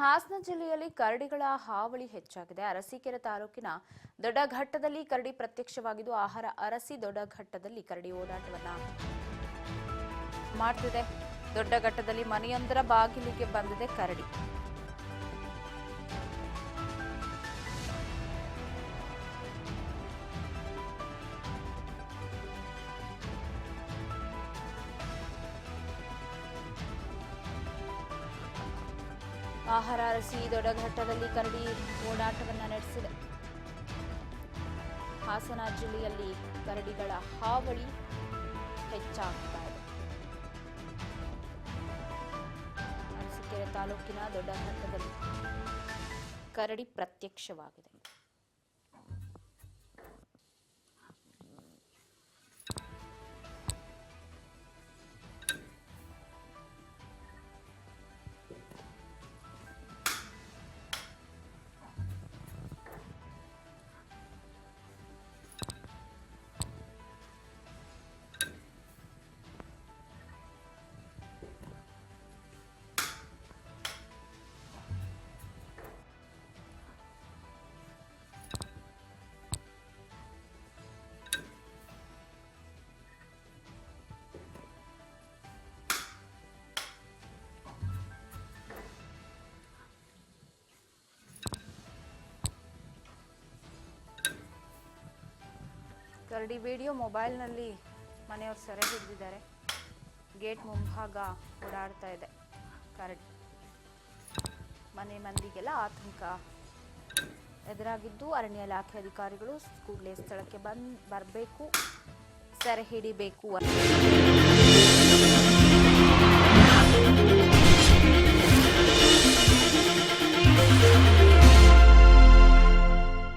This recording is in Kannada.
ಹಾಸನ ಜಿಲ್ಲೆಯಲ್ಲಿ ಕರಡಿಗಳ ಹಾವಳಿ ಹೆಚ್ಚಾಗಿದೆ. ಅರಸೀಕೆರೆ ತಾಲೂಕಿನ ದೊಡ್ಡಘಟ್ಟದಲ್ಲಿ ಕರಡಿ ಪ್ರತ್ಯಕ್ಷವಾಗಿದ್ದು ಆಹಾರ ಅರಸಿ ದೊಡ್ಡಘಟ್ಟದಲ್ಲಿ ಕರಡಿ ಓಡಾಟವನ್ನ ಮಾಡ್ತಿದೆ. ದೊಡ್ಡಘಟ್ಟದಲ್ಲಿ ಮನೆಯೊಂದರ ಬಾಗಿಲಿಗೆ ಬಂದಿದೆ ಕರಡಿ. ಆಹಾರ ಅರಸಿ ದೊಡ್ಡಘಟ್ಟದಲ್ಲಿ ಕರಡಿ ಓಡಾಟವನ್ನ ನಡೆಸಿದೆ. ಹಾಸನ ಜಿಲ್ಲೆಯಲ್ಲಿ ಕರಡಿಗಳ ಹಾವಳಿ ಹೆಚ್ಚಾಗ್ತಾ ಇದೆ. ಅರಸೀಕೆರೆ ತಾಲೂಕಿನ ದೊಡ್ಡಘಟ್ಟದಲ್ಲಿ ಕರಡಿ ಪ್ರತ್ಯಕ್ಷವಾಗಿದೆ. ಕರಡಿ ವಿಡಿಯೋ ಮೊಬೈಲ್ನಲ್ಲಿ ಮನೆಯವರು ಸೆರೆ ಹಿಡಿದಿದ್ದಾರೆ. ಗೇಟ್ ಮುಂಭಾಗ ಓಡಾಡ್ತಾ ಇದೆ ಕರಡಿ. ಮನೆ ಮಂದಿಗೆಲ್ಲ ಆತಂಕ ಎದುರಾಗಿದ್ದು ಅರಣ್ಯ ಇಲಾಖೆ ಅಧಿಕಾರಿಗಳು ಕೂಡಲೇ ಸ್ಥಳಕ್ಕೆ ಬರಬೇಕು, ಸೆರೆ ಹಿಡಿಬೇಕು.